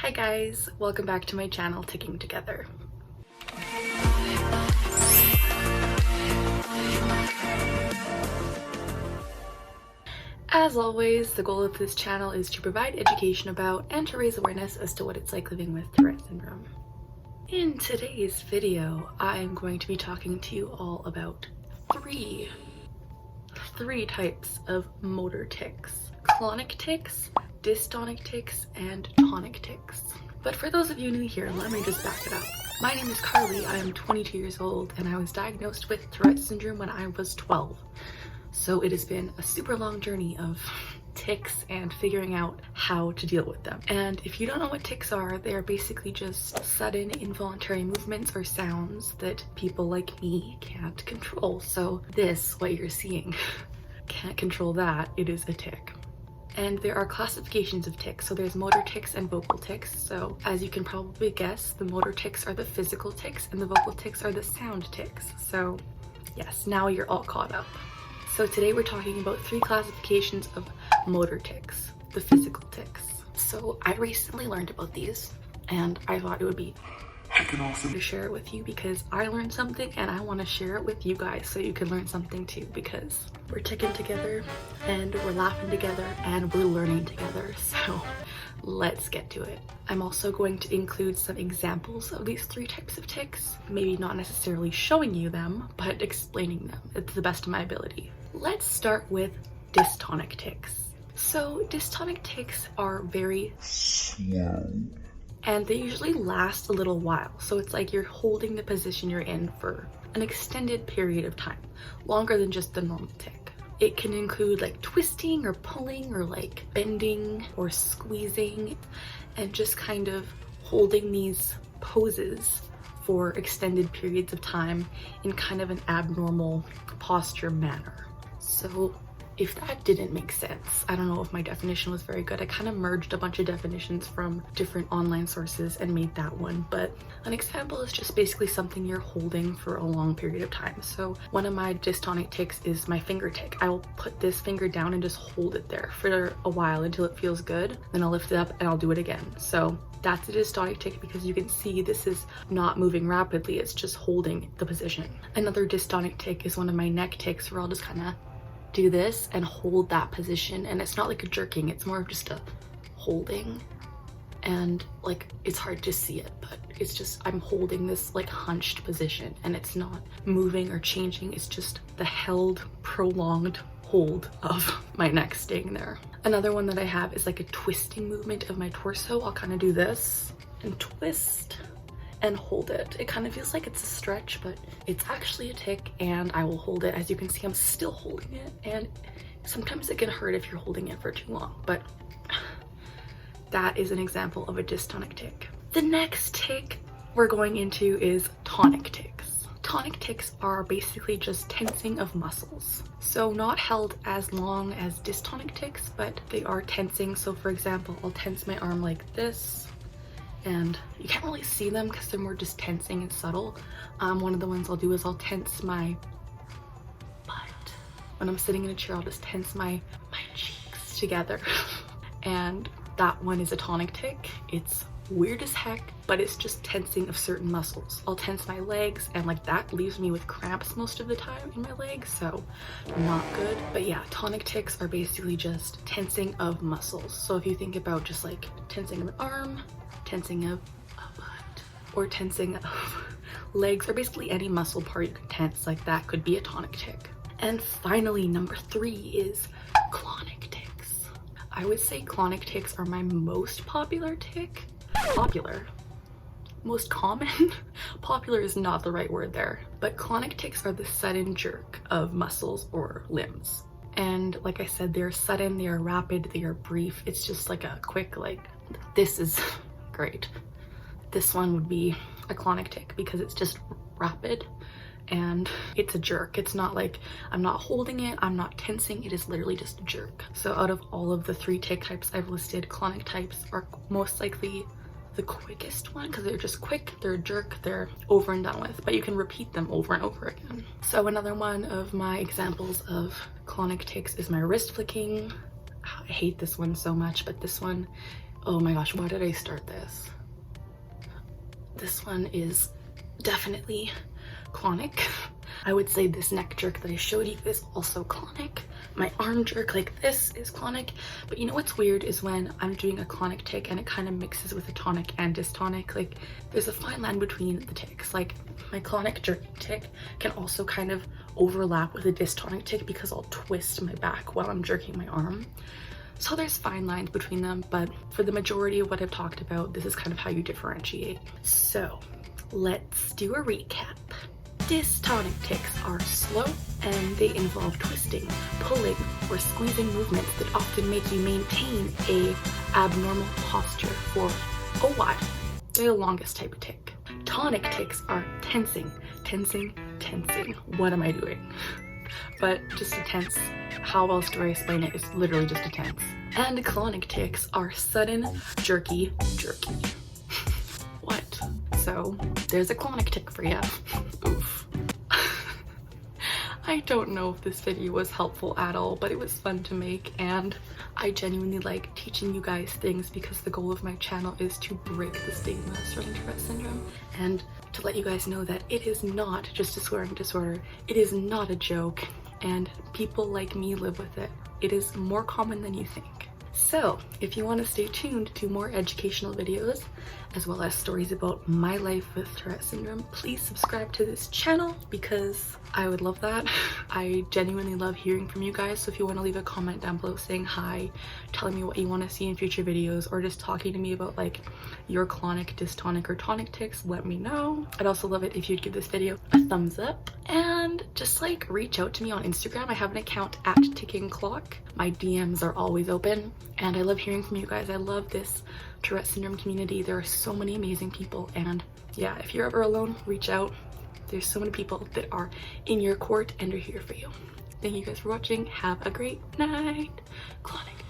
Hi guys, welcome back to my channel, Ticking Together. As always, the goal of this channel is to provide education about and to raise awareness as to what it's like living with Tourette Syndrome. In today's video, I am going to be talking to you all about three types of motor tics: clonic tics, dystonic tics, and tonic tics. But for those of you new here, let me just back it up. My name is Carly, I am 22 years old, and I was diagnosed with Tourette Syndrome when I was 12. So it has been a super long journey of tics and figuring out how to deal with them. And if you don't know what tics are, they are basically just sudden involuntary movements or sounds that people like me can't control. So this, what you're seeing, can't control that, it is a tic. And there are classifications of tics. So there's motor tics and vocal tics. So as you can probably guess, the motor tics are the physical tics and the vocal tics are the sound tics. So yes, now you're all caught up. So today we're talking about three classifications of motor tics, the physical tics. So I recently learned about these and I thought it would be awesome to share it with you because I learned something and I want to share it with you guys so you can learn something too, because we're ticking together and we're laughing together and we're learning together. So let's get to it. I'm also going to include some examples of these three types of tics, maybe not necessarily showing you them, but explaining them to the best of my ability. Let's start with dystonic tics. So dystonic tics are very slow and they usually last a little while. So it's like you're holding the position you're in for an extended period of time, longer than just the normal tic. It can include like twisting or pulling or like bending or squeezing and just kind of holding these poses for extended periods of time in kind of an abnormal posture manner. So if that didn't make sense, I don't know if my definition was very good. I kind of merged a bunch of definitions from different online sources and made that one. But an example is just basically something you're holding for a long period of time. So one of my dystonic tics is my finger tic. I will put this finger down and just hold it there for a while until it feels good. Then I'll lift it up and I'll do it again. So that's a dystonic tic because you can see this is not moving rapidly. It's just holding the position. Another dystonic tic is one of my neck tics where I'll just kind of do this and hold that position, and it's not like a jerking, it's more of just a holding, and like it's hard to see it, but it's just I'm holding this like hunched position and it's not moving or changing. It's just the held, prolonged hold of my neck staying there. Another one that I have is like a twisting movement of my torso. I'll kind of do this and twist and hold it. It kind of feels like it's a stretch, but it's actually a tic, and I will hold it. As you can see, I'm still holding it, and sometimes it can hurt if you're holding it for too long, but that is an example of a dystonic tic. The next tic we're going into is tonic tics. Tonic tics are basically just tensing of muscles. So not held as long as dystonic tics, but they are tensing. So for example, I'll tense my arm like this, and you can't really see them because they're more just tensing and subtle. One of the ones I'll do is I'll tense my butt. When I'm sitting in a chair, I'll just tense my cheeks together. And that one is a tonic tic. It's weird as heck, but it's just tensing of certain muscles. I'll tense my legs, and like that leaves me with cramps most of the time in my legs, so not good. But yeah, tonic tics are basically just tensing of muscles. So if you think about just like tensing of an arm, tensing of a butt, or tensing of legs, or basically any muscle part you can tense, like that could be a tonic tic. And finally, number 3 is clonic tics. I would say clonic tics are my most popular tic. Most common. Popular is not the right word there, but clonic tics are the sudden jerk of muscles or limbs. And like I said, they're sudden, they are rapid, they are brief. It's just like a quick, like, this is great. This one would be a clonic tic because it's just rapid and it's a jerk. It's not like I'm not holding it, I'm not tensing, it is literally just a jerk. So out of all of the 3 tic types I've listed, clonic types are most likely the quickest one because they're just quick, they're a jerk, they're over and done with, but you can repeat them over and over again. So another one of my examples of clonic tics is my wrist flicking. I hate this one so much, but this one Oh my gosh, why did I start this? This one is definitely Clonic. I would say this neck jerk that I showed you is also Clonic. My arm jerk like this is Clonic. But you know what's weird is when I'm doing a Clonic tic and it kind of mixes with a tonic and dystonic, like there's a fine line between the tics. Like my Clonic jerky tic can also kind of overlap with a dystonic tic because I'll twist my back while I'm jerking my arm. So there's fine lines between them, but for the majority of what I've talked about, this is kind of how you differentiate. So let's do a recap. Dystonic tics are slow and they involve twisting, pulling, or squeezing movements that often make you maintain a abnormal posture for a while. They're the longest type of tic. Tonic tics are tensing, tensing, tensing. What am I doing? But just a tense. How else do I explain it? It's literally just a tense. And clonic tics are sudden, jerky, jerky. What? So there's a clonic tic for you. Oof. I don't know if this video was helpful at all, but it was fun to make, and I genuinely like teaching you guys things because the goal of my channel is to break the stigma surrounding Tourette syndrome and to let you guys know that it is not just a swearing disorder. It is not a joke, and people like me live with it. It is more common than you think. So if you want to stay tuned to more educational videos as well as stories about my life with Tourette syndrome, please subscribe to this channel because I would love that. I genuinely love hearing from you guys, so if you want to leave a comment down below saying hi, telling me what you want to see in future videos, or just talking to me about like your clonic, dystonic, or tonic tics, let me know. I'd also love it if you'd give this video a thumbs up and just like reach out to me on Instagram. I have an account at Ticking Clock. My DMs are always open and I love hearing from you guys. I love this Tourette syndrome community. There are so many amazing people, and yeah, if you're ever alone, reach out. There's so many people that are in your court and are here for you. Thank you guys for watching. Have a great night. Clonic.